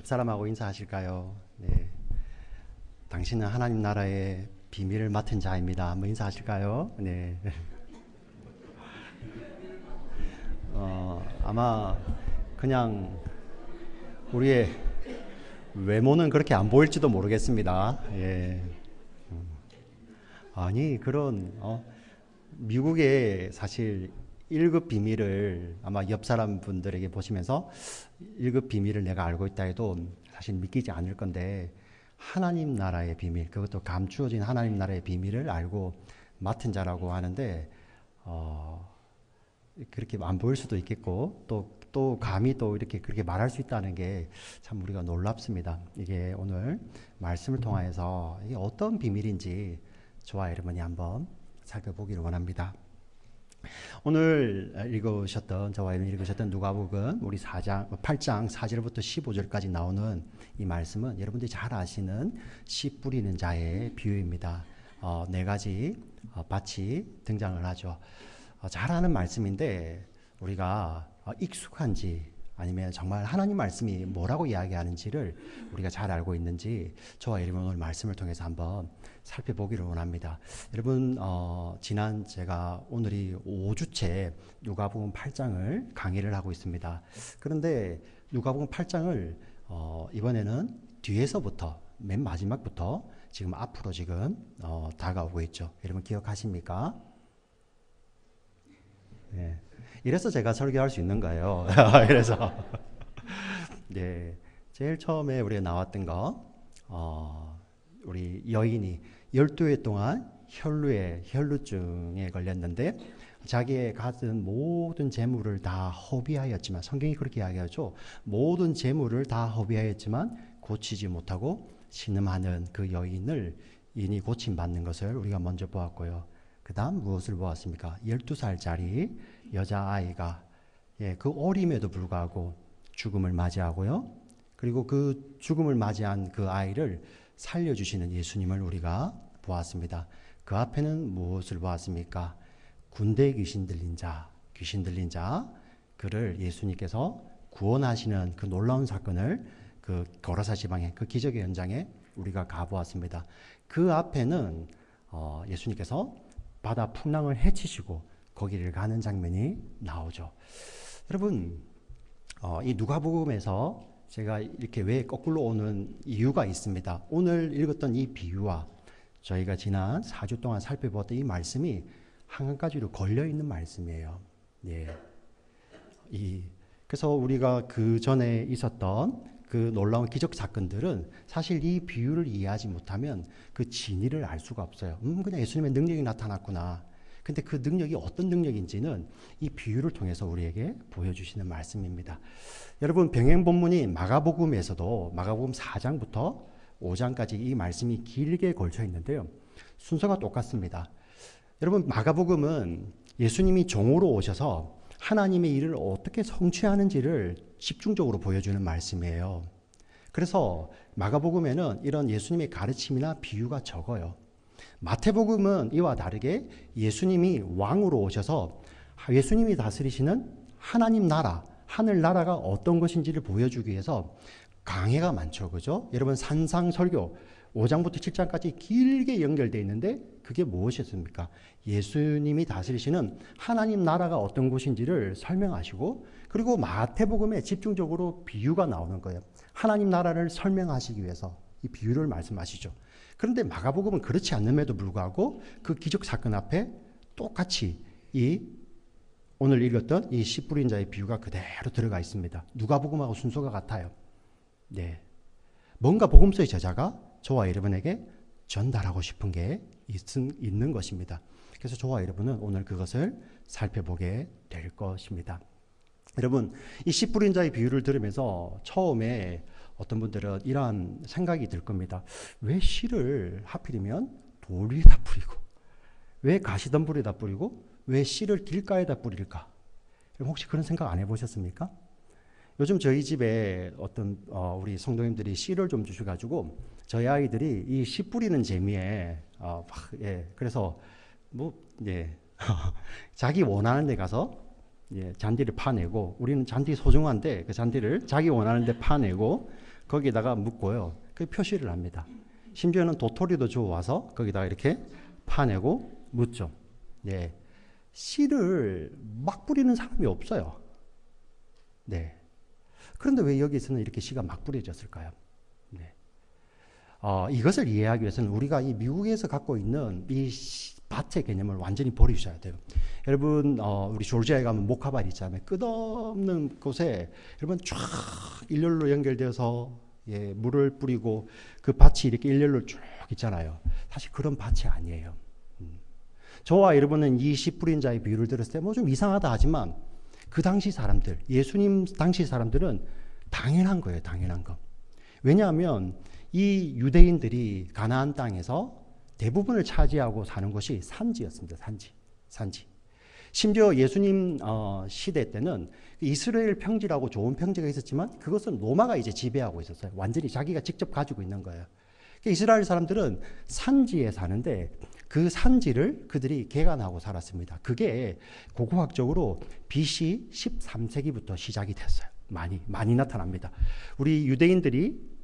옆 사람하고 인사하실까요? 네. 당신은 하나님 나라의 비밀을 맡은 자입니다. 한번 인사하실까요? 네. 아마 그냥 우리의 외모는 그렇게 안 보일지도 모르겠습니다. 예. 아니 그런 미국의 사실 1급 비밀을 아마 옆 사람 분들에게 보시면서 1급 비밀을 내가 알고 있다 해도 사실 믿기지 않을 건데 하나님 나라의 비밀, 그것도 감추어진 하나님 나라의 비밀을 알고 맡은 자라고 하는데 그렇게 안 보일 수도 있겠고 또 감히 또 이렇게 그렇게 말할 수 있다는 게 참 우리가 놀랍습니다. 이게 오늘 말씀을 통하여서 이게 어떤 비밀인지 저와 여러분이 한번 살펴보기를 원합니다. 오늘 저와 여러분이 읽으셨던 누가복음 우리 8장 4절부터 15절까지 나오는 이 말씀은 여러분들이 잘 아시는 씨 뿌리는 자의 비유입니다. 네 가지 밭이 등장을 하죠. 잘 아는 말씀인데 우리가 익숙한지 아니면 정말 하나님 말씀이 뭐라고 이야기하는지를 우리가 잘 알고 있는지 저와 여러분 오늘 말씀을 통해서 한번 살펴보기를 원합니다. 여러분 지난 제가 오늘이 5주째 누가복음 8장을 강의를 하고 있습니다. 그런데 누가복음 8장을 이번에는 뒤에서부터 맨 마지막부터 지금 앞으로 지금 다가오고 있죠. 여러분 기억하십니까? 네. 이래서 제가 설교할 수 있는 거예요. 그래서 네, 제일 처음에 우리가 나왔던 거 우리 여인이 12해 동안 혈루증에 걸렸는데 자기의 가진 모든 재물을 다 허비하였지만 성경이 그렇게 이야기하죠. 모든 재물을 다 허비하였지만 고치지 못하고 신음하는 그 여인을 인이 고침받는 것을 우리가 먼저 보았고요. 그 다음 무엇을 보았습니까? 12살짜리 여자아이가 그 어림에도 불구하고 죽음을 맞이하고요. 그리고 그 죽음을 맞이한 그 아이를 살려주시는 예수님을 우리가 보았습니다. 그 앞에는 무엇을 보았습니까? 군대 귀신 들린 자, 그를 예수님께서 구원하시는 그 놀라운 사건을 그 거라사 지방의 그 기적의 현장에 우리가 가보았습니다. 그 앞에는 예수님께서 바다 풍랑을 헤치시고 거기를 가는 장면이 나오죠. 여러분, 이 누가복음에서 제가 이렇게 왜 거꾸로 오는 이유가 있습니다. 오늘 읽었던 이 비유와 저희가 지난 4주 동안 살펴보았던 이 말씀이 한 가지로 걸려있는 말씀이에요. 예. 그래서 우리가 그 전에 있었던 그 놀라운 기적 사건들은 사실 이 비유를 이해하지 못하면 그 진위를 알 수가 없어요. 그냥 예수님의 능력이 나타났구나. 근데 그 능력이 어떤 능력인지는 이 비유를 통해서 우리에게 보여주시는 말씀입니다. 여러분 병행 본문이 마가복음에서도 마가복음 4장부터 5장까지 이 말씀이 길게 걸쳐 있는데요. 순서가 똑같습니다. 여러분 마가복음은 예수님이 종으로 오셔서 하나님의 일을 어떻게 성취하는지를 집중적으로 보여주는 말씀이에요. 그래서 마가복음에는 이런 예수님의 가르침이나 비유가 적어요. 마태복음은 이와 다르게 예수님이 왕으로 오셔서 예수님이 다스리시는 하나님 나라, 하늘 나라가 어떤 것인지를 보여주기 위해서 강해가 많죠. 그죠? 여러분 산상설교 5장부터 7장까지 길게 연결되어 있는데 그게 무엇이었습니까? 예수님이 다스리시는 하나님 나라가 어떤 곳인지를 설명하시고 그리고 마태복음에 집중적으로 비유가 나오는 거예요. 하나님 나라를 설명하시기 위해서 이 비유를 말씀하시죠. 그런데 마가복음은 그렇지 않음에도 불구하고 그 기적 사건 앞에 똑같이 이 오늘 읽었던 이 씨 뿌린 자의 비유가 그대로 들어가 있습니다. 누가복음하고 순서가 같아요. 네, 뭔가 복음서의 저자가 저와 여러분에게 전달하고 싶은 게 있는 것입니다. 그래서 저와 여러분은 오늘 그것을 살펴보게 될 것입니다. 여러분 이 씨 뿌린 자의 비유를 들으면서 처음에 어떤 분들은 이러한 생각이 들 겁니다. 왜 씨를 하필이면 돌 위에다 뿌리고 왜 가시덤불에다 뿌리고 왜 씨를 길가에다 뿌릴까? 혹시 그런 생각 안 해보셨습니까? 요즘 저희 집에 어떤 우리 성도님들이 씨를 좀 주셔가지고 저희 아이들이 이 씨 뿌리는 재미에 그래서 자기 원하는 데 가서 잔디를 파내고 우리는 잔디 소중한데 그 잔디를 자기 원하는 데 파내고 거기다가 묻고요. 그 표시를 합니다. 심지어는 도토리도 주워와서 거기다가 이렇게 파내고 묻죠. 네. 씨를 막 뿌리는 사람이 없어요. 네. 그런데 왜 여기서는 이렇게 씨가 막 뿌려졌을까요? 네. 이것을 이해하기 위해서는 우리가 이 미국에서 갖고 있는 이 밭의 개념을 완전히 버리셔야 돼요. 여러분, 우리 조지아에 가면 모카밭 있잖아요. 끝없는 곳에 여러분 쫙 일렬로 연결되어서 물을 뿌리고 그 밭이 이렇게 일렬로 쭉 있잖아요. 사실 그런 밭이 아니에요. 저와 여러분은 이 씨 뿌린 자의 비유를 들었을 때 뭐 좀 이상하다 하지만 그 당시 사람들, 예수님 당시 사람들은 당연한 거예요. 당연한 거. 왜냐하면 이 유대인들이 가나안 땅에서 대부분을 차지하고 사는 것이 산지였습니다. 산지. 심지어 예수님 시대 때는 이스라엘 평지라고 좋은 평지가 있었지만 그것은 로마가 이제 지배하고 있었어요. 완전히 자기가 직접 가지고 있는 거예요. 이스라엘 사람들은 산지에 사는데 그 산지를 그들이 개간하고 살았습니다. 그게 고고학적으로 BC 13세기부터 시작이 됐어요. 많이 나타납니다. 우리 유대인들이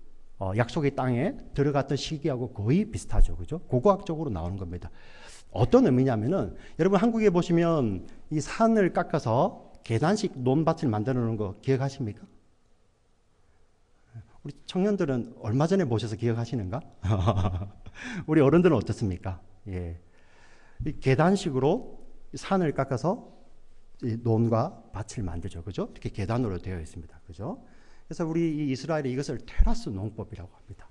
약속의 땅에 들어갔던 시기하고 거의 비슷하죠. 그죠? 고고학적으로 나오는 겁니다. 어떤 의미냐면은 여러분 한국에 보시면 이 산을 깎아서 계단식 논밭을 만들어 놓은 거 기억하십니까? 우리 청년들은 얼마 전에 보셔서 기억하시는가? 우리 어른들은 어떻습니까? 예. 이 계단식으로 산을 깎아서 논과 밭을 만들죠. 그죠? 이렇게 계단으로 되어 있습니다. 그죠? 그래서 우리 이스라엘이 이것을 테라스 농법이라고 합니다.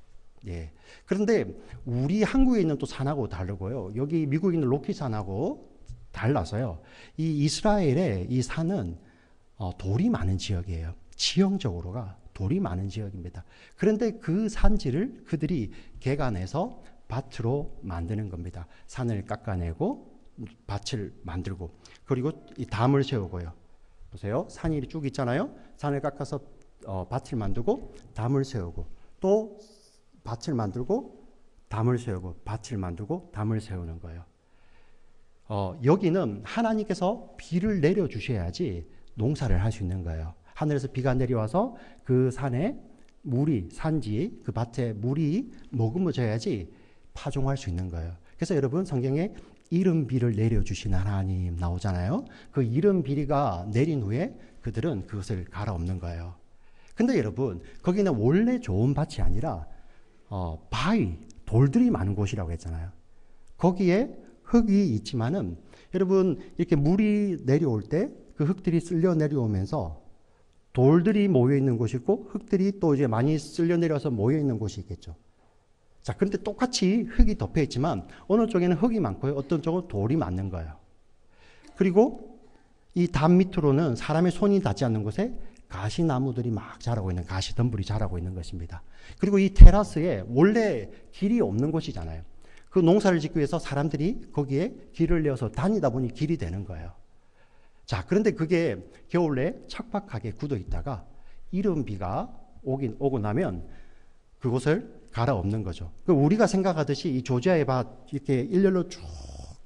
예. 그런데 우리 한국에 있는 또 산하고 다르고요. 여기 미국에 있는 로키 산하고 달라서요. 이 이스라엘의 이 산은 돌이 많은 지역이에요. 지형적으로가 돌이 많은 지역입니다. 그런데 그 산지를 그들이 개간해서 밭으로 만드는 겁니다. 산을 깎아내고 밭을 만들고 그리고 이 담을 세우고요. 보세요. 산이 쭉 있잖아요. 산을 깎아서 밭을 만들고 담을 세우고 또 밭을 만들고 담을 세우고 밭을 만들고 담을 세우는 거예요. 여기는 하나님께서 비를 내려주셔야지 농사를 할 수 있는 거예요. 하늘에서 비가 내려와서 그 산에 물이 산지 그 밭에 물이 머금어져야지 파종할 수 있는 거예요. 그래서 여러분 성경에 이른 비를 내려주신 하나님 나오잖아요. 그 이른 비가 내린 후에 그들은 그것을 갈아엎는 거예요. 근데 여러분 거기는 원래 좋은 밭이 아니라 바위, 돌들이 많은 곳이라고 했잖아요. 거기에 흙이 있지만은 여러분 이렇게 물이 내려올 때 그 흙들이 쓸려 내려오면서 돌들이 모여 있는 곳이 있고 흙들이 또 이제 많이 쓸려 내려서 모여 있는 곳이 있겠죠. 자, 그런데 똑같이 흙이 덮여 있지만 어느 쪽에는 흙이 많고요. 어떤 쪽은 돌이 많은 거예요. 그리고 이 담 밑으로는 사람의 손이 닿지 않는 곳에 가시나무들이 막 자라고 있는 가시덤불이 자라고 있는 것입니다. 그리고 이 테라스에 원래 길이 없는 곳이잖아요. 그 농사를 짓기 위해서 사람들이 거기에 길을 내어서 다니다 보니 길이 되는 거예요. 자, 그런데 그게 겨울에 척박하게 굳어 있다가 이른 비가 오고 나면 그곳을 갈아엎는 거죠. 우리가 생각하듯이 이 조지아의 밭 이렇게 일렬로 쭉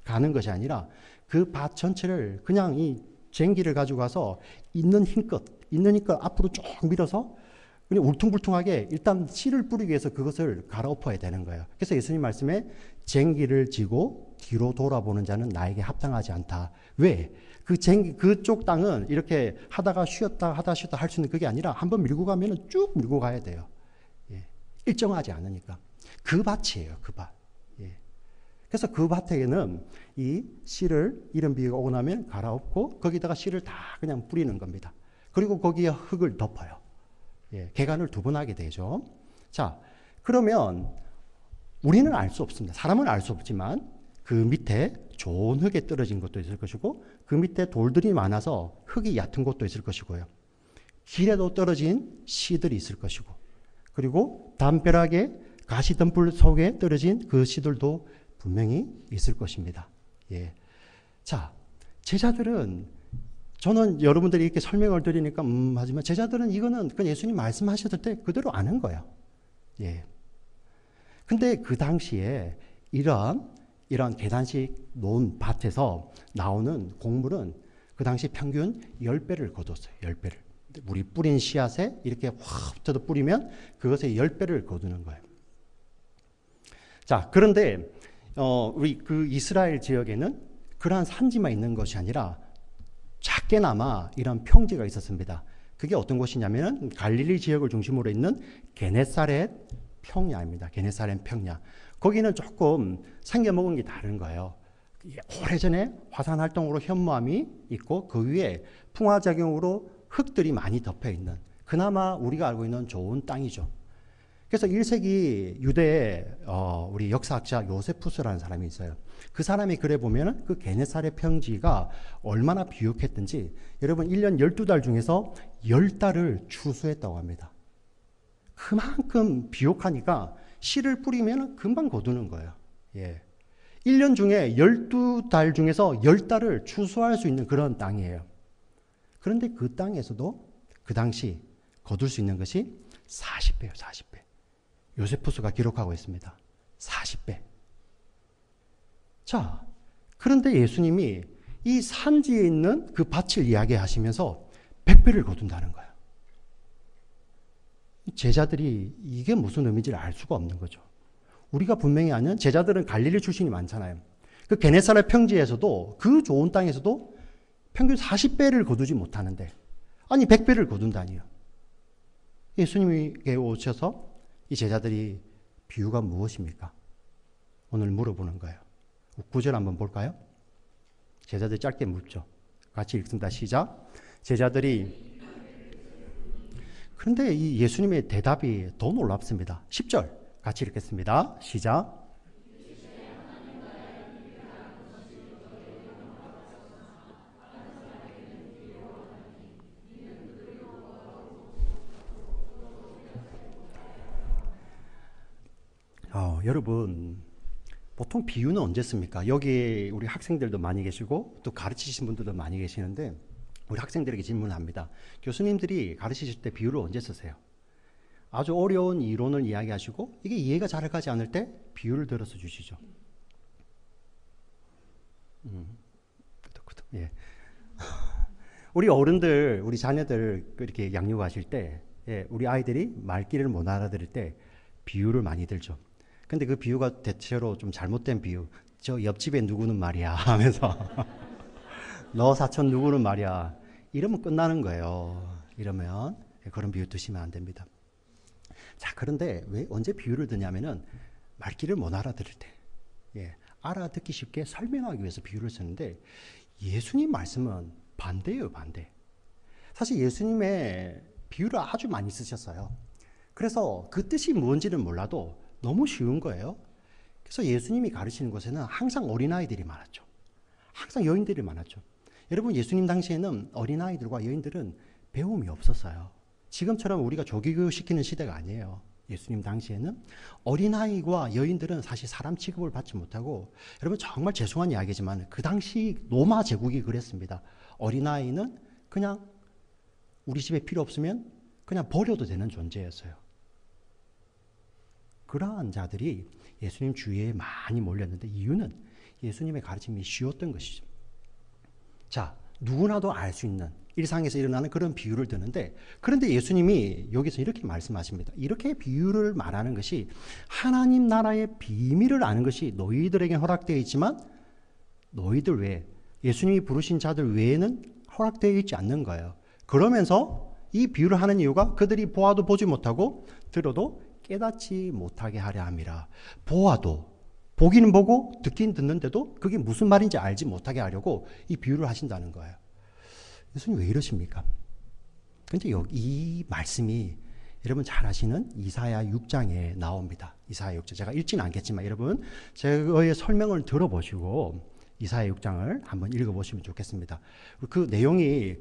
가는 것이 아니라 그 밭 전체를 그냥 이 쟁기를 가지고 가서 있는 힘껏 앞으로 쭉 밀어서 그냥 울퉁불퉁하게 일단 씨를 뿌리기 위해서 그것을 갈아엎어야 되는 거예요. 그래서 예수님 말씀에 쟁기를 지고 뒤로 돌아보는 자는 나에게 합당하지 않다. 왜? 그쪽 땅은 이렇게 하다가 쉬었다 할 수 있는 그게 아니라 한번 밀고 가면은 쭉 밀고 가야 돼요. 예. 일정하지 않으니까. 그 밭이에요, 그 밭. 예. 그래서 그 밭에는 이 씨를 이른 비가 오고 나면 갈아엎고 거기다가 씨를 다 그냥 뿌리는 겁니다. 그리고 거기에 흙을 덮어요. 예. 개간을 2번 하게 되죠. 자, 그러면 우리는 알 수 없습니다. 사람은 알 수 없지만 그 밑에 좋은 흙에 떨어진 것도 있을 것이고 그 밑에 돌들이 많아서 흙이 얕은 곳도 있을 것이고요. 길에도 떨어진 씨들이 있을 것이고 그리고 담벼락에 가시덤불 속에 떨어진 그 씨들도 분명히 있을 것입니다. 예. 자, 제자들은 저는 여러분들이 이렇게 설명을 드리니까 하지만 제자들은 이거는 그냥 예수님 말씀하셨을 때 그대로 아는 거예요. 예. 근데 그 당시에 이런 계단식 논 밭에서 나오는 곡물은 그 당시 평균 10배를 거뒀어요. 10배를. 우리 뿌린 씨앗에 이렇게 확 뜯어 뿌리면 그것의 10배를 거두는 거예요. 자, 그런데 우리 그 이스라엘 지역에는 그러한 산지만 있는 것이 아니라 작게나마 이런 평지가 있었습니다. 그게 어떤 곳이냐면 갈릴리 지역을 중심으로 있는 게네사렛 평야입니다. 게네사렛 평야. 거기는 조금 생겨먹은 게 다른 거예요. 오래전에 화산 활동으로 현무암이 있고 그 위에 풍화작용으로 흙들이 많이 덮여 있는 그나마 우리가 알고 있는 좋은 땅이죠. 그래서 1세기 유대의 우리 역사학자 요세푸스라는 사람이 있어요. 그 사람이 글에 보면 그 게네사렛 평지가 얼마나 비옥했든지 여러분 1년 12달 중에서 10달을 추수했다고 합니다. 그만큼 비옥하니까 씨를 뿌리면 금방 거두는 거예요. 예. 1년 중에 12달 중에서 10달을 추수할 수 있는 그런 땅이에요. 그런데 그 땅에서도 그 당시 거둘 수 있는 것이 40배예요. 40배. 요세푸스가 기록하고 있습니다. 40배. 자, 그런데 예수님이 이 산지에 있는 그 밭을 이야기하시면서 100배를 거둔다는 거예요. 제자들이 이게 무슨 의미인지를 알 수가 없는 거죠. 우리가 분명히 아는 제자들은 갈릴리 출신이 많잖아요. 그 게네사렛 평지에서도 그 좋은 땅에서도 평균 40배를 거두지 못하는데 아니 100배를 거둔다니요. 예수님에게 오셔서 이 제자들이 비유가 무엇입니까? 오늘 물어보는 거예요. 9절 한번 볼까요? 제자들이 짧게 묻죠. 같이 읽습니다. 시작. 제자들이 그런데 이 예수님의 대답이 더 놀랍습니다. 10절 같이 읽겠습니다. 시작. 여러분 보통 비유는 언제 씁니까? 여기 우리 학생들도 많이 계시고 또 가르치신 분들도 많이 계시는데 우리 학생들에게 질문합니다. 교수님들이 가르치실 때 비유를 언제 쓰세요? 아주 어려운 이론을 이야기하시고 이게 이해가 잘 가지 않을 때 비유를 들어서 주시죠. 예. 우리 어른들, 우리 자녀들 이렇게 양육하실 때 우리 아이들이 말귀를 못 알아들을 때 비유를 많이 들죠. 근데 그 비유가 대체로 좀 잘못된 비유. 저 옆집에 누구는 말이야 하면서 너 사촌 누구는 말이야. 이러면 끝나는 거예요. 이러면 그런 비유 드시면 안 됩니다. 자, 그런데 왜 언제 비유를 드냐면은 말귀를 못 알아들을 때, 알아듣기 쉽게 설명하기 위해서 비유를 쓰는데 예수님 말씀은 반대예요, 반대. 사실 예수님의 비유를 아주 많이 쓰셨어요. 그래서 그 뜻이 뭔지는 몰라도 너무 쉬운 거예요. 그래서 예수님이 가르치는 곳에는 항상 어린아이들이 많았죠. 항상 여인들이 많았죠. 여러분 예수님 당시에는 어린아이들과 여인들은 배움이 없었어요. 지금처럼 우리가 조기교육 시키는 시대가 아니에요. 예수님 당시에는 어린아이와 여인들은 사실 사람 취급을 받지 못하고 여러분 정말 죄송한 이야기지만 그 당시 로마 제국이 그랬습니다. 어린아이는 그냥 우리 집에 필요 없으면 그냥 버려도 되는 존재였어요. 그러한 자들이 예수님 주위에 많이 몰렸는데 이유는 예수님의 가르침이 쉬웠던 것이죠. 자, 누구나도 알 수 있는 일상에서 일어나는 그런 비유를 드는데 그런데 예수님이 여기서 이렇게 말씀하십니다. 이렇게 비유를 말하는 것이 하나님 나라의 비밀을 아는 것이 너희들에게 허락되어 있지만 너희들 외에 예수님이 부르신 자들 외에는 허락되어 있지 않는 거예요. 그러면서 이 비유를 하는 이유가 그들이 보아도 보지 못하고 들어도 깨닫지 못하게 하려 함이라. 보아도 보기는 보고 듣긴 듣는데도 그게 무슨 말인지 알지 못하게 하려고 이 비유를 하신다는 거예요. 예수님 왜 이러십니까? 근데 이 말씀이 여러분 잘 아시는 이사야 6장에 나옵니다. 이사야 6장. 제가 읽지는 않겠지만 여러분 제의 설명을 들어보시고 이사야 6장을 한번 읽어보시면 좋겠습니다. 그 내용이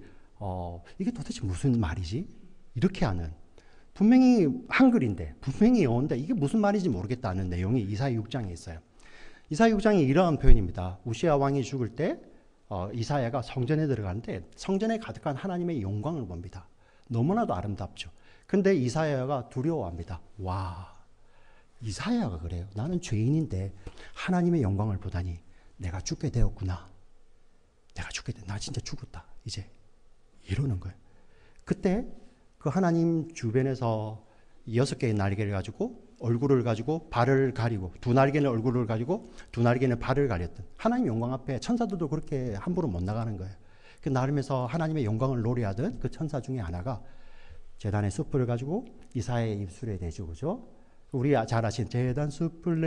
이게 도대체 무슨 말이지? 이렇게 하는 분명히 한글인데 분명히 영어인데 이게 무슨 말인지 모르겠다는 내용이 이사야 6장에 있어요. 이사야 6장에 이러한 표현입니다. 우시야 왕이 죽을 때 이사야가 성전에 들어가는데 성전에 가득한 하나님의 영광을 봅니다. 너무나도 아름답죠. 근데 이사야가 두려워합니다. 와, 이사야가 그래요. 나는 죄인인데 하나님의 영광을 보다니 내가 죽게 되었구나. 나 진짜 죽었다. 이제 이러는 거예요. 그때 그 하나님 주변에서 6개의 날개를 가지고 얼굴을 가지고 발을 가리고, 두 날개는 얼굴을 가지고 두 날개는 발을 가렸던 하나님 영광 앞에 천사들도 그렇게 함부로 못 나가는 거예요. 그 나름에서 하나님의 영광을 노래하던 그 천사 중에 하나가 제단의 숯불을 가지고 이사야의 입술에 대죠. 그죠? 우리 잘 아신 제단 숯불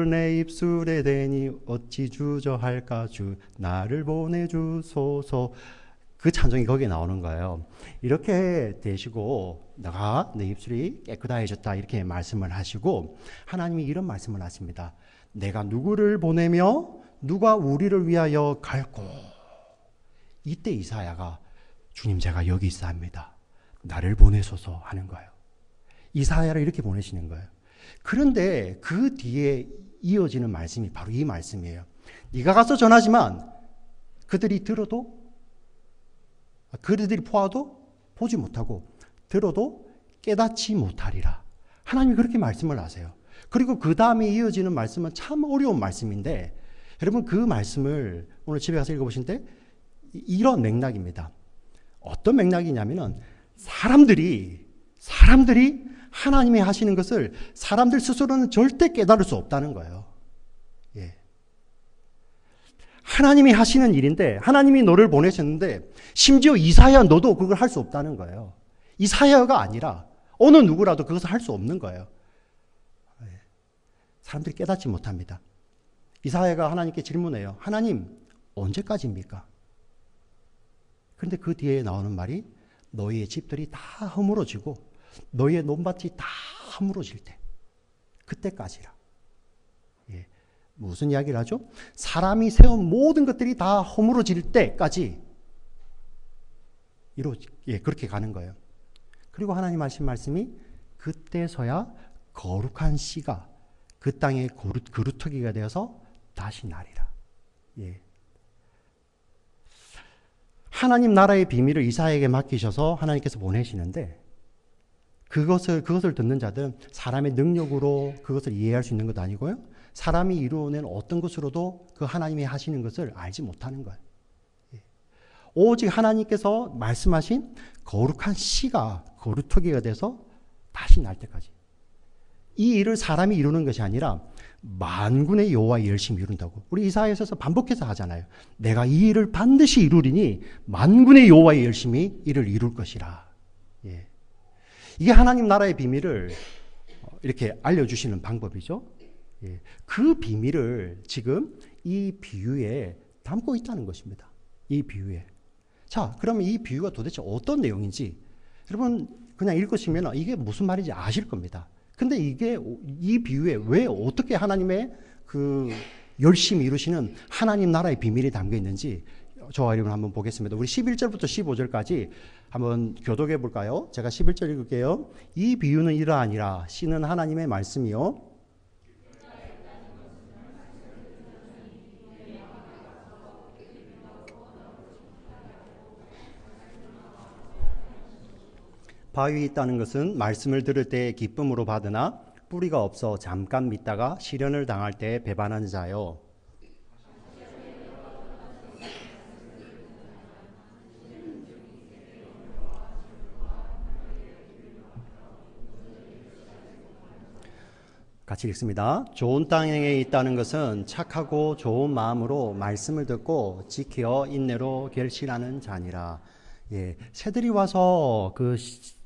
내 입술에 대니 어찌 주저할까 주 나를 보내주소서. 그 찬송이 거기에 나오는 거예요. 이렇게 되시고 내가 내 입술이 깨끗해졌다 이렇게 말씀을 하시고 하나님이 이런 말씀을 하십니다. 내가 누구를 보내며 누가 우리를 위하여 갈꼬. 이때 이사야가 주님 제가 여기 있사옵니다. 나를 보내소서 하는 거예요. 이사야를 이렇게 보내시는 거예요. 그런데 그 뒤에 이어지는 말씀이 바로 이 말씀이에요. 네가 가서 전하지만 그들이 들어도 그들이 보아도 보지 못하고 들어도 깨닫지 못하리라. 하나님이 그렇게 말씀을 하세요. 그리고 그 다음에 이어지는 말씀은 참 어려운 말씀인데 여러분 그 말씀을 오늘 집에 가서 읽어보신데 이런 맥락입니다. 어떤 맥락이냐면은 사람들이 하나님이 하시는 것을 사람들 스스로는 절대 깨달을 수 없다는 거예요. 예. 하나님이 하시는 일인데 하나님이 너를 보내셨는데 심지어 이사야 너도 그걸 할 수 없다는 거예요. 이사야가 아니라 어느 누구라도 그것을 할 수 없는 거예요. 예. 사람들이 깨닫지 못합니다. 이사야가 하나님께 질문해요. 하나님 언제까지입니까? 그런데 그 뒤에 나오는 말이 너희의 집들이 다 허물어지고 너희의 논밭이 다 허물어질 때 그때까지라. 예. 무슨 이야기를 하죠? 사람이 세운 모든 것들이 다 허물어질 때까지 그렇게 가는 거예요. 그리고 하나님 하신 말씀이 그때서야 거룩한 씨가 그 땅의 그루터기가 되어서 다시 나리라. 예. 하나님 나라의 비밀을 이사야에게 맡기셔서 하나님께서 보내시는데 그것을 듣는 자들은 사람의 능력으로 그것을 이해할 수 있는 것도 아니고요. 사람이 이루어낸 어떤 것으로도 그 하나님이 하시는 것을 알지 못하는 거예요. 오직 하나님께서 말씀하신 거룩한 씨가 거루터기가 돼서 다시 날 때까지. 이 일을 사람이 이루는 것이 아니라 만군의 여호와 열심히 이룬다고. 우리 이사야서에서 반복해서 하잖아요. 내가 이 일을 반드시 이루리니 만군의 여호와 열심히 이를 이룰 것이라. 예. 이게 하나님 나라의 비밀을 이렇게 알려주시는 방법이죠. 예. 그 비밀을 지금 이 비유에 담고 있다는 것입니다. 이 비유에. 자, 그러면 이 비유가 도대체 어떤 내용인지 여러분 그냥 읽으시면 이게 무슨 말인지 아실 겁니다. 근데 이 비유에 왜 어떻게 하나님의 그 열심히 이루시는 하나님 나라의 비밀이 담겨 있는지 저와 여러분 한번 보겠습니다. 우리 11절부터 15절까지 한번 교독해 볼까요? 제가 11절 읽을게요. 이 비유는 이러하니라. 씨는 하나님의 말씀이요. 바위에 있다는 것은 말씀을 들을 때 기쁨으로 받으나 뿌리가 없어 잠깐 믿다가 시련을 당할 때 배반하는 자요. 같이 읽습니다. 좋은 땅에 있다는 것은 착하고 좋은 마음으로 말씀을 듣고 지켜 인내로 결실하는 자니라. 예, 새들이 와서 그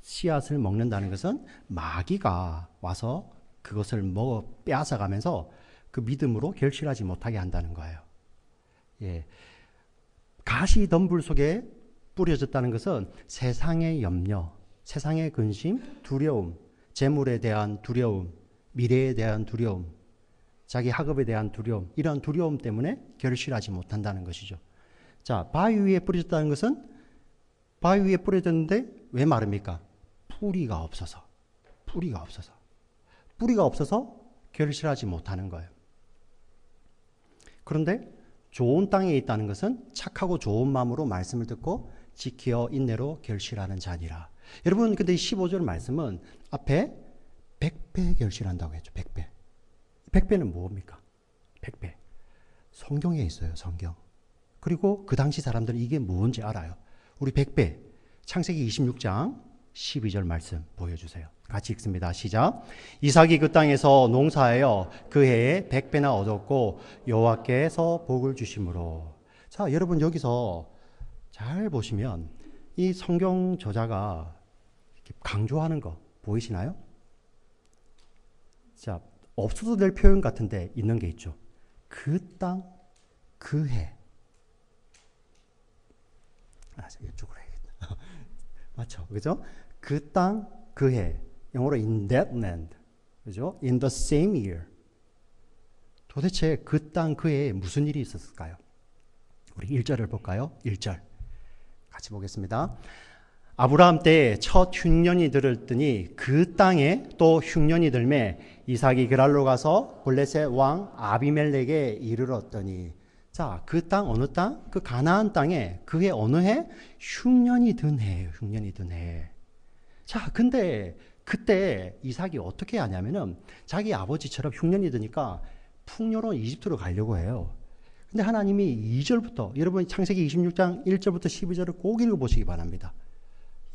씨앗을 먹는다는 것은 마귀가 와서 그것을 먹어 빼앗아가면서 그 믿음으로 결실하지 못하게 한다는 거예요. 예, 가시 덤불 속에 뿌려졌다는 것은 세상의 염려, 세상의 근심, 두려움, 재물에 대한 두려움, 미래에 대한 두려움, 자기 학업에 대한 두려움, 이런 두려움 때문에 결실하지 못한다는 것이죠. 자, 바위 위에 뿌려졌다는 것은 바위 위에 뿌려졌는데 왜 마릅니까? 뿌리가 없어서 결실하지 못하는 거예요. 그런데 좋은 땅에 있다는 것은 착하고 좋은 마음으로 말씀을 듣고 지켜 인내로 결실하는 자니라. 여러분, 근데 이 15절 말씀은 앞에 100배 결실한다고 했죠. 100배. 100배는 뭡니까? 100배. 성경에 있어요. 성경. 그리고 그 당시 사람들은 이게 뭔지 알아요. 우리 100배, 창세기 26장 12절 말씀 보여주세요. 같이 읽습니다. 시작. 이삭이 그 땅에서 농사하여 그 해에 100배나 얻었고 여호와께서 복을 주심으로. 자, 여러분 여기서 잘 보시면 이 성경 저자가 이렇게 강조하는 거 보이시나요? 자, 없어도 될 표현 같은데 있는 게 있죠. 그 땅, 그 해. 이쪽으로 해야겠다. 맞죠? 그죠? 그 땅, 그 해. 영어로 in that land. 그죠? In the same year. 도대체 그 땅, 그 해에 무슨 일이 있었을까요? 우리 1절을 볼까요? 1절. 같이 보겠습니다. 아브라함 때에 첫 흉년이 들었더니 그 땅에 또 흉년이 들매 이삭이 그랄로 가서 블레셋 왕 아비멜렉에 이르렀더니. 자, 그 땅 어느 땅? 그 가나안 땅에 그해 어느 해? 흉년이 든 해예요. 흉년이 든 해. 자, 근데 그때 이삭이 어떻게 하냐면은 자기 아버지처럼 흉년이 드니까 풍요로운 이집트로 가려고 해요. 근데 하나님이 2절부터, 여러분 창세기 26장 1절부터 12절을 꼭 읽어보시기 바랍니다.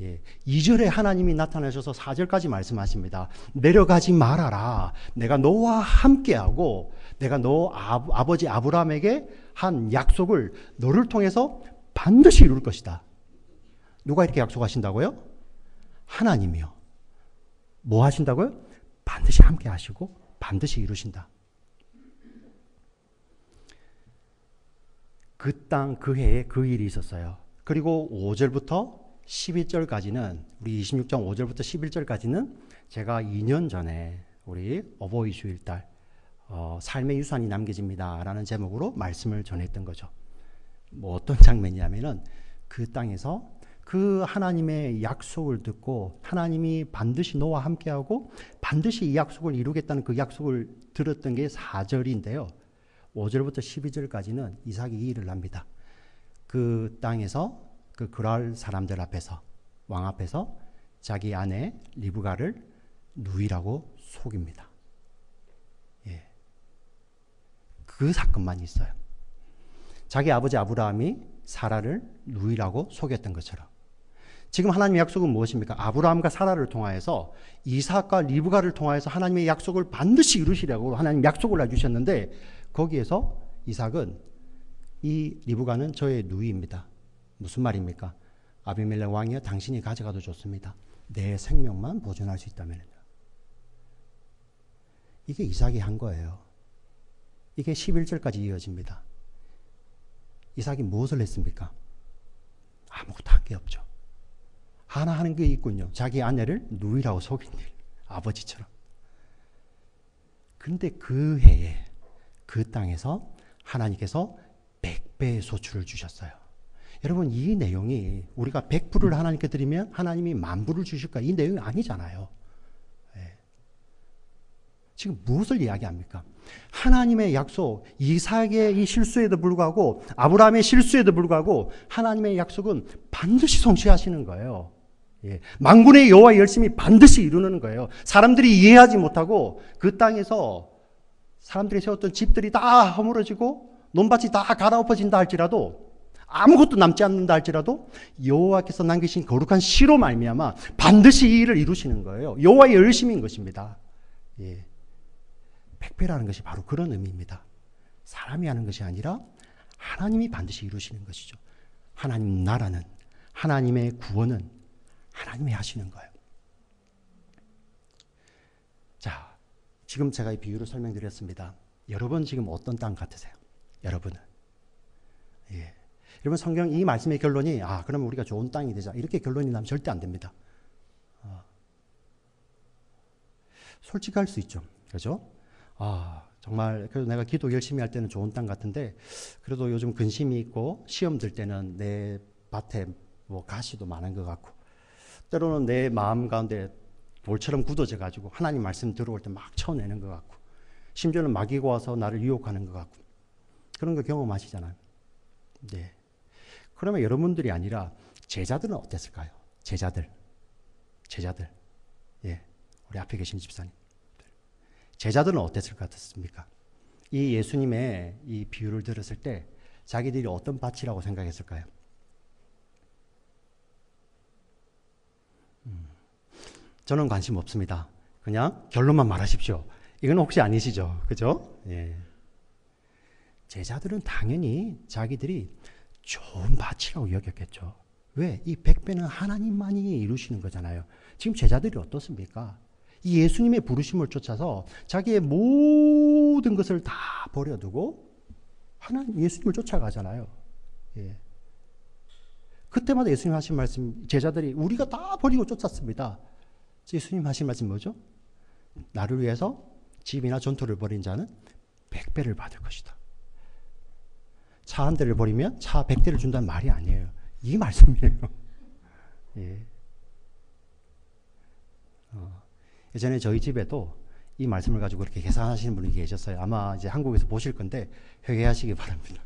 예, 2절에 하나님이 나타나셔서 4절까지 말씀하십니다. 내려가지 말아라. 내가 너와 함께하고 내가 너 아버지 아브라함에게 한 약속을 너를 통해서 반드시 이룰 것이다. 누가 이렇게 약속하신다고요? 하나님이요. 뭐 하신다고요? 반드시 함께 하시고 반드시 이루신다. 그 땅, 그 해에 그 일이 있었어요. 그리고 5절부터 11절까지는, 우리 26장 5절부터 11절까지는 제가 2년 전에 우리 어버이 주일날 삶의 유산이 남겨집니다 라는 제목으로 말씀을 전했던 거죠. 뭐 어떤 장면이냐면은 그 땅에서 그 하나님의 약속을 듣고 하나님이 반드시 너와 함께하고 반드시 이 약속을 이루겠다는 그 약속을 들었던 게 4절인데요. 5절부터 12절까지는 이삭이 이 일을 합니다. 그 땅에서 그 그랄 사람들 앞에서, 왕 앞에서 자기 아내 리브가를 누이라고 속입니다. 예. 그 사건만 있어요. 자기 아버지 아브라함이 사라를 누이라고 속였던 것처럼. 지금 하나님의 약속은 무엇입니까? 아브라함과 사라를 통하여서 이삭과 리브가를 통하여서 하나님의 약속을 반드시 이루시라고 하나님 약속을 해주셨는데 거기에서 이삭은 이 리브가는 저의 누이입니다. 무슨 말입니까? 아비멜렉 왕이여 당신이 가져가도 좋습니다. 내 생명만 보존할 수 있다면요. 이게 이삭이 한 거예요. 이게 11절까지 이어집니다. 이삭이 무엇을 했습니까? 아무것도 한 게 없죠. 하나 하는 게 있군요. 자기 아내를 누이라고 속인 일. 아버지처럼. 근데 그 해에 그 땅에서 하나님께서 100배의 소출을 주셨어요. 여러분 이 내용이 우리가 100불을 하나님께 드리면 하나님이 10,000불을 주실까? 이 내용이 아니잖아요. 예. 지금 무엇을 이야기합니까? 하나님의 약속, 이삭의 이 실수에도 불구하고 아브라함의 실수에도 불구하고 하나님의 약속은 반드시 성취하시는 거예요. 예. 만군의 여호와 열심히 반드시 이루는 거예요. 사람들이 이해하지 못하고 그 땅에서 사람들이 세웠던 집들이 다 허물어지고 논밭이 다 갈아엎어진다 할지라도 아무것도 남지 않는다 할지라도 여호와께서 남기신 거룩한 시로 말미암아 반드시 이 일을 이루시는 거예요. 여호와의 열심인 것입니다. 예. 100배라는 것이 바로 그런 의미입니다. 사람이 하는 것이 아니라 하나님이 반드시 이루시는 것이죠. 하나님 나라는, 하나님의 구원은 하나님이 하시는 거예요. 자, 지금 제가 이 비유를 설명드렸습니다. 여러분 지금 어떤 땅 같으세요? 여러분은. 예. 여러분 성경 이 말씀의 결론이 그러면 우리가 좋은 땅이 되자 이렇게 결론이 나면 절대 안 됩니다. 솔직할 수 있죠. 그렇죠? 정말 그래도 내가 기도 열심히 할 때는 좋은 땅 같은데 그래도 요즘 근심이 있고 시험 들 때는 내 밭에 뭐 가시도 많은 것 같고 때로는 내 마음 가운데 돌처럼 굳어져 가지고 하나님 말씀 들어올 때 막 쳐내는 것 같고 심지어는 마귀가 와서 나를 유혹하는 것 같고 그런 거 경험하시잖아요. 네. 그러면 여러분들이 아니라 제자들은 어땠을까요? 제자들. 예. 우리 앞에 계신 집사님. 제자들은 어땠을 것 같습니까? 이 예수님의 이 비유를 들었을 때 자기들이 어떤 밭이라고 생각했을까요? 저는 관심 없습니다. 그냥 결론만 말하십시오. 이건 혹시 아니시죠? 그죠? 예. 제자들은 당연히 자기들이 좋은 밭이라고 여겼겠죠. 왜? 이 100배는 하나님만이 이루시는 거잖아요. 지금 제자들이 어떻습니까? 이 예수님의 부르심을 쫓아서 자기의 모든 것을 다 버려두고 하나님 예수님을 쫓아가잖아요. 예. 그때마다 예수님 하신 말씀, 제자들이 우리가 다 버리고 쫓았습니다. 예수님 하신 말씀 뭐죠? 나를 위해서 집이나 전투를 벌인 자는 100배를 받을 것이다. 차 한 대를 버리면 차 100대를 준다는 말이 아니에요. 이 말씀이에요. 예. 예전에 저희 집에도 이 말씀을 가지고 그렇게 계산하시는 분이 계셨어요. 아마 이제 한국에서 보실 건데 회개하시기 바랍니다.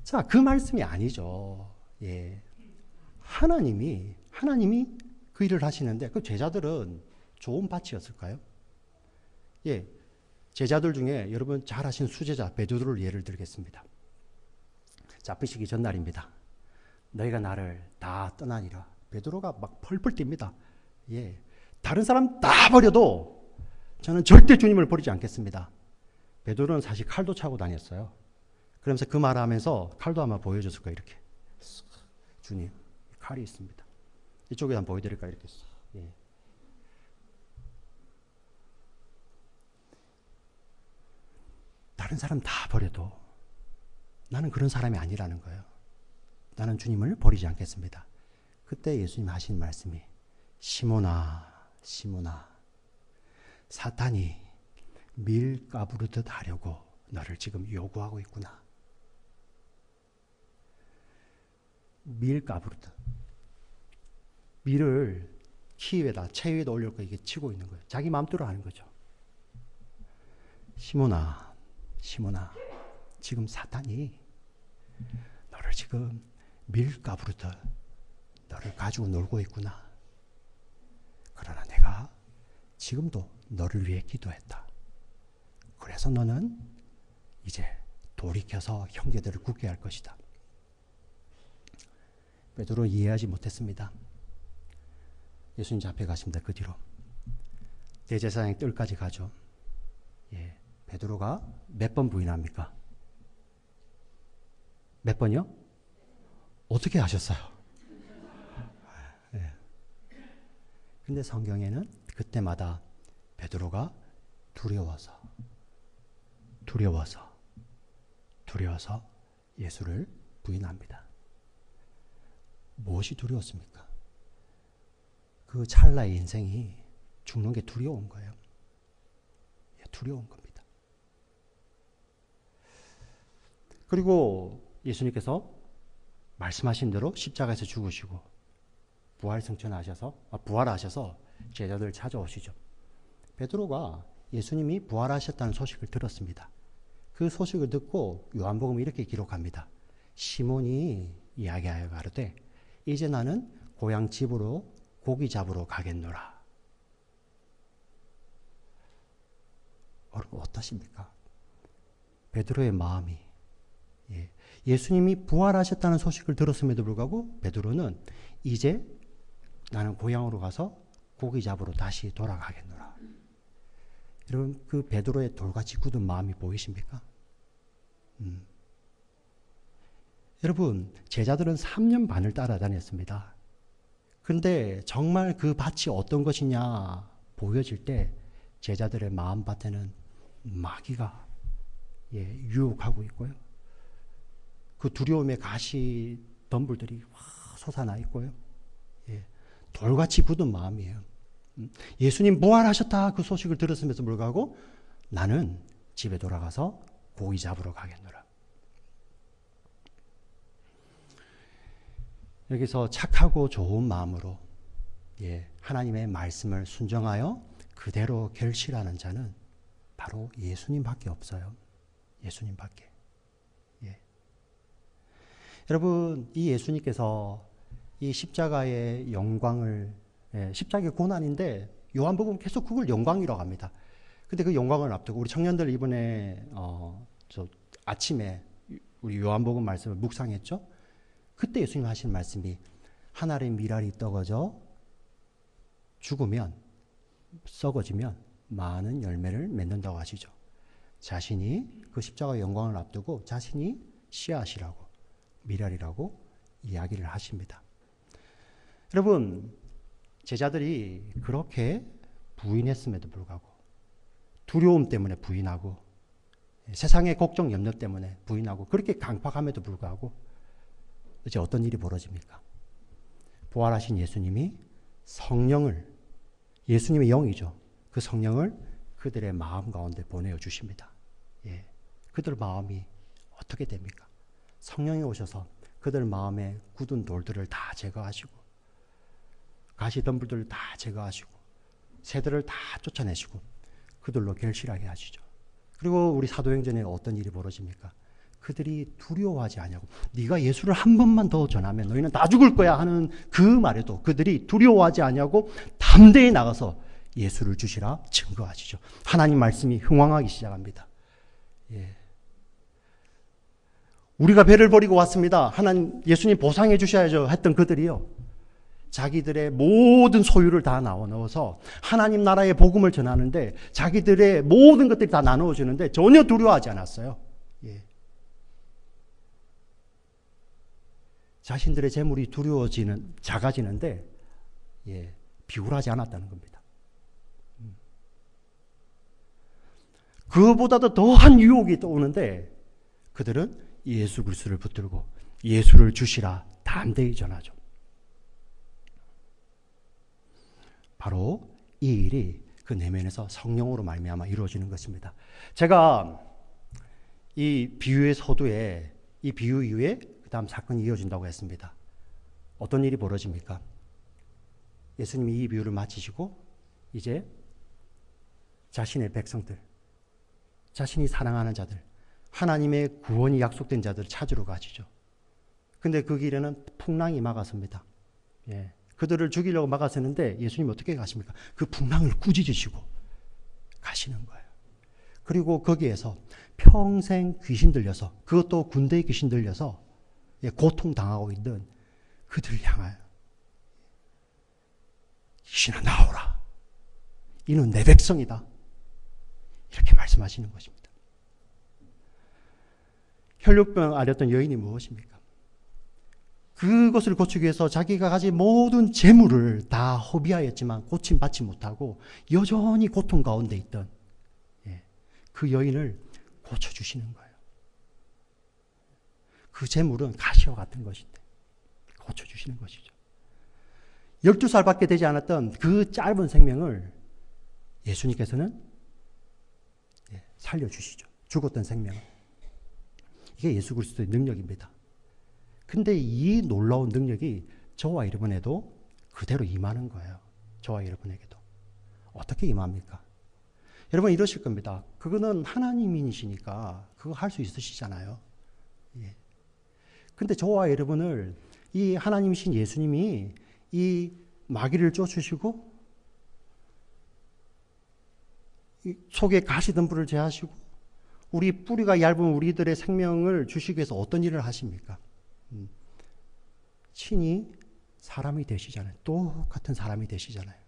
자, 그 말씀이 아니죠. 예. 하나님이 그 일을 하시는데 그 제자들은 좋은 밭이었을까요? 예. 제자들 중에 여러분 잘 아신 수제자 베드로를 예를 들겠습니다. 잡히시기 전날입니다. 너희가 나를 다 떠나니라. 베드로가 막 펄펄 뜁니다. 예. 다른 사람 다 버려도 저는 절대 주님을 버리지 않겠습니다. 베드로는 사실 칼도 차고 다녔어요. 그러면서 그 말을 하면서 칼도 아마 보여줬을 거예요. 이렇게. 주님, 칼이 있습니다. 이쪽에 한번 보여드릴까요? 이렇게. 예. 다른 사람 다 버려도 나는 그런 사람이 아니라는 거예요. 나는 주님을 버리지 않겠습니다. 그때 예수님 하신 말씀이 시몬아, 시몬아, 사탄이 밀 까부르듯 하려고 너를 지금 요구하고 있구나. 밀 까부르듯. 밀을 키 위에다, 채 위에다 올려놓고 이게 치고 있는 거예요. 자기 마음대로 하는 거죠. 시몬아, 시몬아, 지금 사탄이 너를 지금 밀 까부르듯 너를 가지고 놀고 있구나. 그러나 내가 지금도 너를 위해 기도했다. 그래서 너는 이제 돌이켜서 형제들을 굳게 할 것이다. 베드로는 이해하지 못했습니다. 예수님 앞에 가십니다. 그 뒤로 대제사장의 뜰까지 가죠. 예, 베드로가 몇 번 부인합니까? 몇 번이요? 어떻게 하셨어요? 예. 근데 성경에는 그때마다 베드로가 두려워서 예수를 부인합니다. 무엇이 두려웠습니까? 그 찰나의 인생이 죽는 게 두려운 거예요. 두려운 겁니다. 그리고 예수님께서 말씀하신 대로 십자가에서 죽으시고 부활하셔서 제자들 찾아오시죠. 베드로가 예수님이 부활하셨다는 소식을 들었습니다. 그 소식을 듣고 요한복음이 이렇게 기록합니다. 시몬이 이야기하여 가로되 이제 나는 고향 집으로 고기 잡으러 가겠노라. 여러분 어떠십니까? 베드로의 마음이 예수님이 부활하셨다는 소식을 들었음에도 불구하고 베드로는 이제 나는 고향으로 가서 고기 잡으러 다시 돌아가겠노라. 여러분 그 베드로의 돌같이 굳은 마음이 보이십니까? 여러분 제자들은 3년 반을 따라다녔습니다. 근데 정말 그 밭이 어떤 것이냐 보여질 때 제자들의 마음밭에는 마귀가 유혹하고 있고요. 그 두려움의 가시 덤불들이 솟아나 있고요. 돌같이 굳은 마음이에요. 예수님 부활하셨다 그 소식을 들었음에도 불구하고 나는 집에 돌아가서 고기 잡으러 가겠노라. 여기서 착하고 좋은 마음으로 하나님의 말씀을 순종하여 그대로 결실하는 자는 바로 예수님밖에 없어요. 예수님밖에. 여러분 이 예수님께서 이 십자가의 영광을 십자가의 고난인데 요한복음 계속 그걸 영광이라고 합니다. 근데 그 영광을 앞두고 우리 청년들 이번에 저 아침에 우리 요한복음 말씀을 묵상했죠. 그때 예수님 하시는 말씀이 한 알의 밀알이 떨어져 죽으면 썩어지면 많은 열매를 맺는다고 하시죠. 자신이 그 십자가의 영광을 앞두고 자신이 씨앗이라고 밀알이라고 이야기를 하십니다. 여러분, 제자들이 그렇게 부인했음에도 불구하고 두려움 때문에 부인하고 세상의 걱정 염려 때문에 부인하고 그렇게 강팍함에도 불구하고 이제 어떤 일이 벌어집니까? 부활하신 예수님이 성령을, 예수님의 영이죠. 그 성령을 그들의 마음 가운데 보내주십니다. 예. 그들 마음이 어떻게 됩니까? 성령이 오셔서 그들 마음에 굳은 돌들을 다 제거하시고 가시덤불들을 다 제거하시고 새들을 다 쫓아내시고 그들로 결실하게 하시죠. 그리고 우리 사도행전에 어떤 일이 벌어집니까? 그들이 두려워하지 아니하고 네가 예수를 한 번만 더 전하면 너희는 다 죽을 거야 하는 그 말에도 그들이 두려워하지 아니하고 담대히 나가서 예수를 주시라 증거하시죠. 하나님 말씀이 흥왕하기 시작합니다. 예. 우리가 배를 버리고 왔습니다. 하나님, 예수님 보상해 주셔야죠 했던 그들이요. 자기들의 모든 소유를 다 넣어서 하나님 나라의 복음을 전하는데 자기들의 모든 것들이 다 나누어 주는데 전혀 두려워하지 않았어요. 예. 자신들의 재물이 작아지는데 예, 비굴하지 않았다는 겁니다. 그보다도 더한 유혹이 또 오는데 그들은 예수 그리스도를 붙들고 예수를 주시라 담대히 전하죠. 바로 이 일이 그 내면에서 성령으로 말미암아 이루어지는 것입니다. 제가 이 비유의 서두에 이 비유 이후에 그 다음 사건이 이어진다고 했습니다. 어떤 일이 벌어집니까? 예수님이 이 비유를 마치시고 이제 자신의 백성들, 자신이 사랑하는 자들, 하나님의 구원이 약속된 자들을 찾으러 가시죠. 근데 그 길에는 풍랑이 막아섭니다. 예. 그들을 죽이려고 막아서는데 예수님이 어떻게 가십니까? 그 풍랑을 꾸짖으시고 가시는 거예요. 그리고 거기에서 평생 귀신 들려서, 그것도 군대의 귀신 들려서 고통당하고 있는 그들을 향하여 귀신아 나오라. 이는 내 백성이다. 이렇게 말씀하시는 것입니다. 혈육병 앓았던 여인이 무엇입니까? 그것을 고치기 위해서 자기가 가진 모든 재물을 다 허비하였지만 고침받지 못하고 여전히 고통 가운데 있던 그 여인을 고쳐주시는 거예요. 그 재물은 가시와 같은 것인데 고쳐주시는 것이죠. 12살밖에 되지 않았던 그 짧은 생명을 예수님께서는 살려주시죠. 죽었던 생명을. 이게 예수 그리스도의 능력입니다. 근데 이 놀라운 능력이 저와 여러분에도 그대로 임하는 거예요. 저와 여러분에게도. 어떻게 임합니까? 여러분 이러실 겁니다. 그거는 하나님이시니까 그거 할 수 있으시잖아요. 예. 근데 저와 여러분을 이 하나님이신 예수님이 이 마귀를 쫓으시고 속에 가시덤불을 제하시고 우리 뿌리가 얇은 우리들의 생명을 주시기 위해서 어떤 일을 하십니까? 친히 사람이 되시잖아요. 똑같은 사람이 되시잖아요.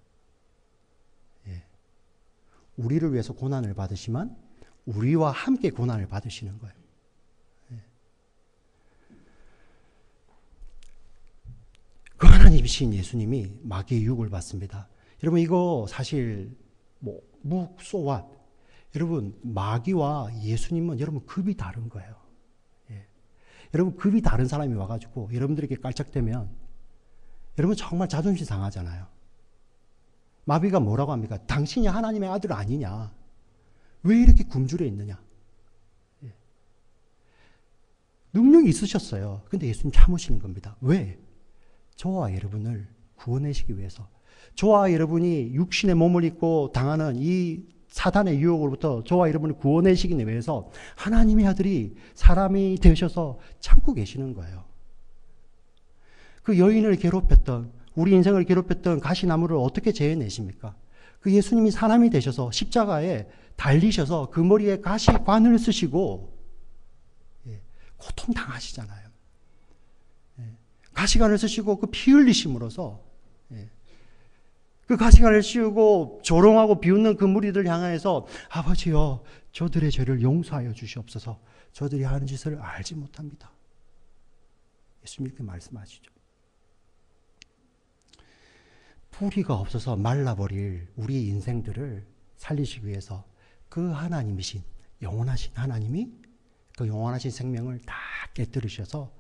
예. 우리를 위해서 고난을 받으시면 우리와 함께 고난을 받으시는 거예요. 예. 그 하나님이신 예수님이 마귀의 유혹을 받습니다. 여러분 이거 사실 묵소와 여러분 마귀와 예수님은 여러분 급이 다른 거예요. 예. 여러분 급이 다른 사람이 와가지고 여러분들에게 깔짝대면 여러분 정말 자존심 상하잖아요. 마귀가 뭐라고 합니까? 당신이 하나님의 아들 아니냐? 왜 이렇게 굶주려 있느냐? 예. 능력이 있으셨어요. 근데 예수님 참으시는 겁니다. 왜? 저와 여러분을 구원하시기 위해서. 저와 여러분이 육신의 몸을 입고 당하는 이 사단의 유혹으로부터 저와 여러분을 구원하시기 위해서 하나님의 아들이 사람이 되셔서 참고 계시는 거예요. 그 여인을 괴롭혔던, 우리 인생을 괴롭혔던 가시나무를 어떻게 제어내십니까? 그 예수님이 사람이 되셔서 십자가에 달리셔서 그 머리에 가시관을 쓰시고 고통당하시잖아요. 가시관을 쓰시고 그 피 흘리심으로써 그 가시관을 씌우고 조롱하고 비웃는 그 무리들 향하여서 아버지여 저들의 죄를 용서하여 주시옵소서. 저들이 하는 짓을 알지 못합니다. 예수님 이렇게 말씀하시죠. 뿌리가 없어서 말라버릴 우리 인생들을 살리시기 위해서 그 하나님이신 영원하신 하나님이 그 영원하신 생명을 다 깨뜨리셔서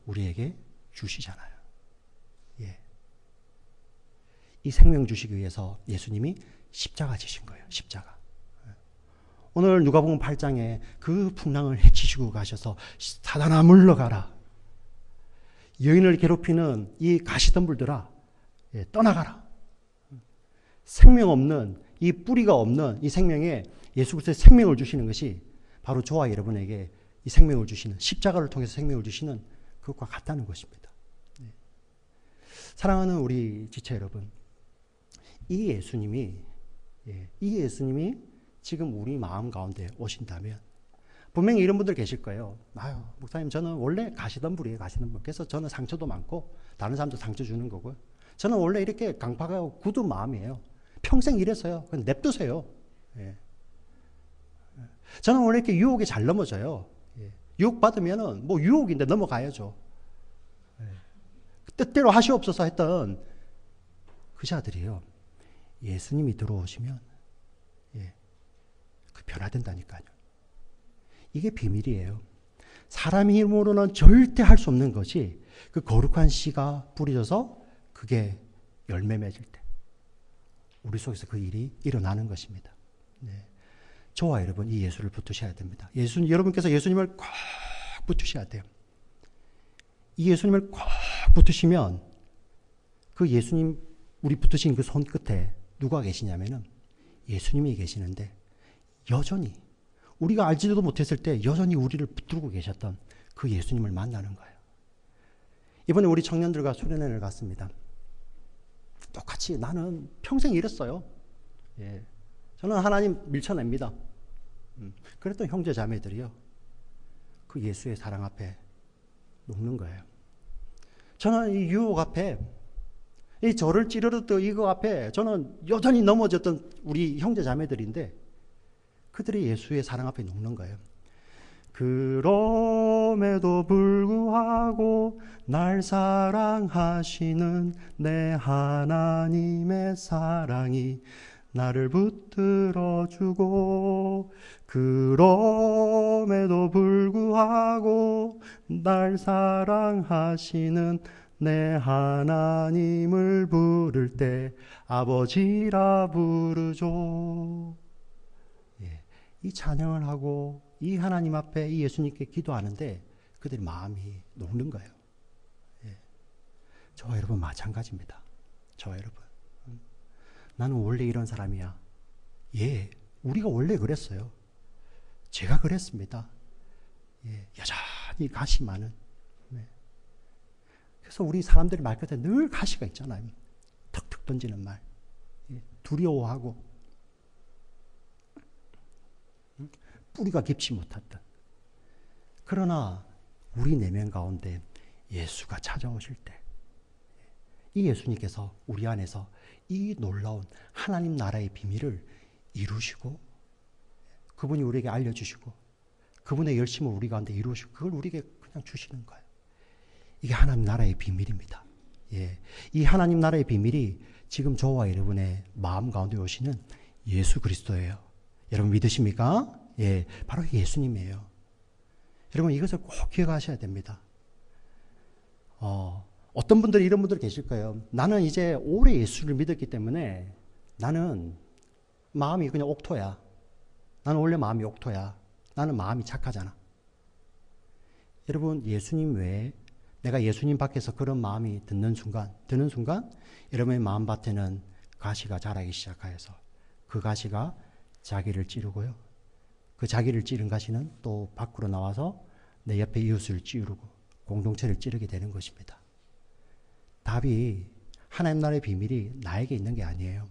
우리에게 주시잖아요. 이 생명 주시기 위해서 예수님이 십자가 지신 거예요. 십자가. 오늘 누가복음 8장에 그 풍랑을 해치시고 가셔서 사단아 물러가라. 여인을 괴롭히는 이 가시덤불들아 떠나가라. 생명 없는 이 뿌리가 없는 이 생명에 예수 그리스도의 생명을 주시는 것이 바로 저와 여러분에게 이 생명을 주시는 십자가를 통해서 생명을 주시는 그것과 같다는 것입니다. 사랑하는 우리 지체 여러분, 이 예수님이 지금 우리 마음 가운데 오신다면 분명히 이런 분들 계실 거예요. 아유, 목사님 저는 원래 가시덤불이에요. 가시덤불. 그래서 저는 상처도 많고 다른 사람도 상처 주는 거고요. 저는 원래 이렇게 강팍하고 굳은 마음이에요. 평생 이랬어요. 그냥 냅두세요. 저는 원래 이렇게 유혹에 잘 넘어져요. 유혹 받으면은 뭐 유혹인데 넘어가야죠. 뜻대로 하시옵소서 했던 그 자들이에요. 예수님이 들어오시면 그 변화된다니까요. 이게 비밀이에요. 사람 힘으로는 절대 할 수 없는 것이 그 거룩한 씨가 뿌려져서 그게 열매 맺을 때 우리 속에서 그 일이 일어나는 것입니다. 저와 여러분 이 예수를 붙드셔야 됩니다. 여러분께서 예수님을 꼭 붙드셔야 돼요. 이 예수님을 꼭 붙으시면 그 예수님 우리 붙으신 그 손 끝에 누가 계시냐면은 예수님이 계시는데 여전히 우리가 알지도 못했을 때 여전히 우리를 붙들고 계셨던 그 예수님을 만나는 거예요. 이번에 우리 청년들과 수련회를 갔습니다. 똑같이 나는 평생 이랬어요. 저는 하나님 밀쳐냅니다. 그랬던 형제 자매들이요. 그 예수의 사랑 앞에 녹는 거예요. 저는 이 유혹 앞에 이 저를 찌르렀던 이거 앞에 저는 여전히 넘어졌던 우리 형제 자매들인데 그들이 예수의 사랑 앞에 녹는 거예요. 그럼에도 불구하고 날 사랑하시는 내 하나님의 사랑이 나를 붙들어주고 그럼에도 불구하고 날 사랑하시는 내 하나님을 부를 때 아버지라 부르죠. 이 찬양을 하고 이 하나님 앞에 이 예수님께 기도하는데 그들의 마음이 녹는 거예요. 저와 여러분 마찬가지입니다. 저와 여러분. 나는 원래 이런 사람이야. 우리가 원래 그랬어요. 제가 그랬습니다. 여전히 가시 많은. 그래서 우리 사람들이 말 끝에 늘 가시가 있잖아요. 턱턱 던지는 말. 두려워하고 뿌리가 깊지 못했던. 그러나 우리 내면 가운데 예수가 찾아오실 때 이 예수님께서 우리 안에서 이 놀라운 하나님 나라의 비밀을 이루시고 그분이 우리에게 알려주시고 그분의 열심을 우리 가운데 이루시고 그걸 우리에게 그냥 주시는 거예요. 이게 하나님 나라의 비밀입니다. 이 하나님 나라의 비밀이 지금 저와 여러분의 마음 가운데 오시는 예수 그리스도예요. 여러분 믿으십니까? 바로 예수님이에요. 여러분 이것을 꼭 기억하셔야 됩니다. 어떤 분들이 이런 분들 계실 거예요. 나는 이제 오래 예수를 믿었기 때문에 나는 마음이 그냥 옥토야. 나는 원래 마음이 옥토야. 나는 마음이 착하잖아. 여러분 예수님 외에 내가 예수님 밖에서 그런 마음이 드는 순간 여러분의 마음밭에는 가시가 자라기 시작하여서 그 가시가 자기를 찌르고요. 그 자기를 찌른 가시는 또 밖으로 나와서 내 옆에 이웃을 찌르고 공동체를 찌르게 되는 것입니다. 답이 하나님 나라의 비밀이 나에게 있는 게 아니에요.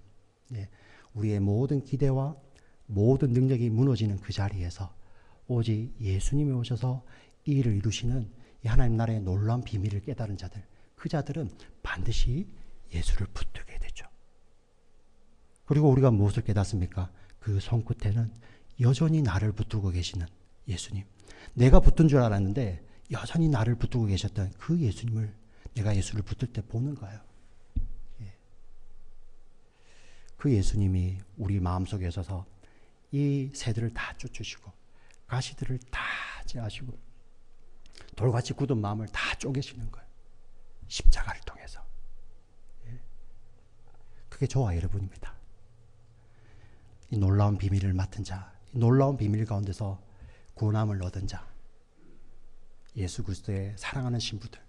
우리의 모든 기대와 모든 능력이 무너지는 그 자리에서 오직 예수님이 오셔서 이 일을 이루시는 이 하나님 나라의 놀라운 비밀을 깨달은 자들, 그 자들은 반드시 예수를 붙들게 되죠. 그리고 우리가 무엇을 깨닫습니까? 그 손끝에는 여전히 나를 붙들고 계시는 예수님. 내가 붙든 줄 알았는데 여전히 나를 붙들고 계셨던 그 예수님을 내가 예수를 붙들 때 보는 거예요. 그 예수님이 우리 마음속에 오셔서 이 새들을 다 쫓으시고 가시들을 다 제하시고 돌같이 굳은 마음을 다 쪼개시는 거예요. 십자가를 통해서. 그게 저와 여러분입니다. 이 놀라운 비밀을 맡은 자, 이 놀라운 비밀 가운데서 구원함을 얻은 자, 예수 그리스도의 사랑하는 신부들,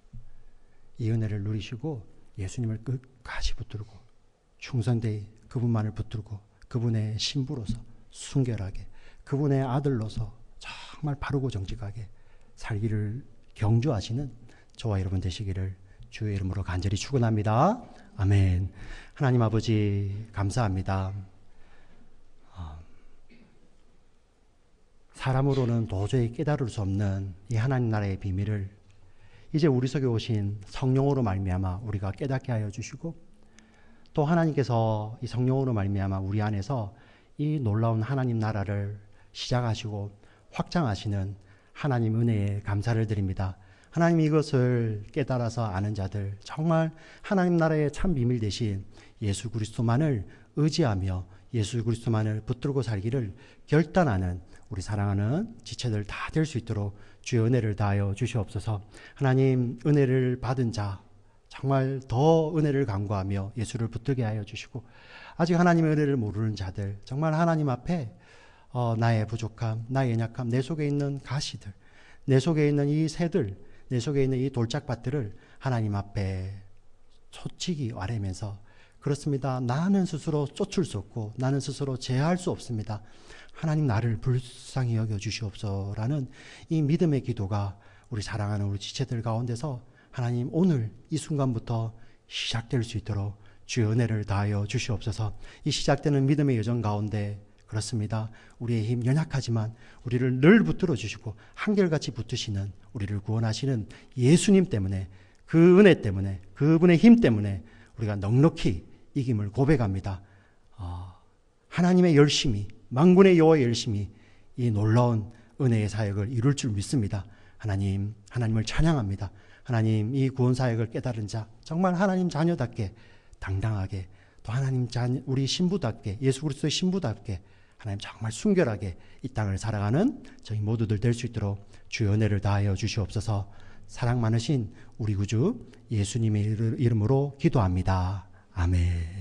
이 은혜를 누리시고 예수님을 끝까지 붙들고 충성되이 그분만을 붙들고 그분의 신부로서 순결하게 그분의 아들로서 정말 바르고 정직하게 살기를 경주하시는 저와 여러분 되시기를 주의 이름으로 간절히 축원합니다. 아멘. 하나님 아버지 감사합니다. 사람으로는 도저히 깨달을 수 없는 이 하나님 나라의 비밀을 이제 우리 속에 오신 성령으로 말미암아 우리가 깨닫게 하여 주시고 또 하나님께서 이 성령으로 말미암아 우리 안에서 이 놀라운 하나님 나라를 시작하시고 확장하시는 하나님 은혜에 감사를 드립니다. 하나님 이것을 깨달아서 아는 자들 정말 하나님 나라의 참 비밀 대신 예수 그리스도만을 의지하며 예수 그리스도만을 붙들고 살기를 결단하는 우리 사랑하는 지체들 다 될 수 있도록 주의 은혜를 다하여 주시옵소서. 하나님 은혜를 받은 자 정말 더 은혜를 간구하며 예수를 붙들게 하여 주시고 아직 하나님의 은혜를 모르는 자들 정말 하나님 앞에 나의 부족함, 나의 연약함, 내 속에 있는 가시들, 내 속에 있는 이 새들, 내 속에 있는 이 돌짝밭들을 하나님 앞에 솔직히 아뢰면서 그렇습니다. 나는 스스로 쫓을 수 없고 나는 스스로 제어할 수 없습니다. 하나님 나를 불쌍히 여겨 주시옵소서라는 이 믿음의 기도가 우리 사랑하는 우리 지체들 가운데서 하나님 오늘 이 순간부터 시작될 수 있도록 주의 은혜를 다하여 주시옵소서. 이 시작되는 믿음의 여정 가운데 그렇습니다. 우리의 힘 연약하지만 우리를 늘 붙들어 주시고 한결같이 붙드시는 우리를 구원하시는 예수님 때문에 그 은혜 때문에 그분의 힘 때문에 우리가 넉넉히 이김을 고백합니다. 하나님의 열심히 만군의 여호와의 열심히 이 놀라운 은혜의 사역을 이룰 줄 믿습니다. 하나님을 찬양합니다. 하나님 이 구원 사역을 깨달은 자 정말 하나님 자녀답게 당당하게 또 하나님 자녀 우리 신부답게 예수 그리스도의 신부답게 하나님 정말 순결하게 이 땅을 살아가는 저희 모두들 될 수 있도록 주의 은혜를 다하여 주시옵소서. 사랑 많으신 우리 구주 예수님의 이름으로 기도합니다. 아멘.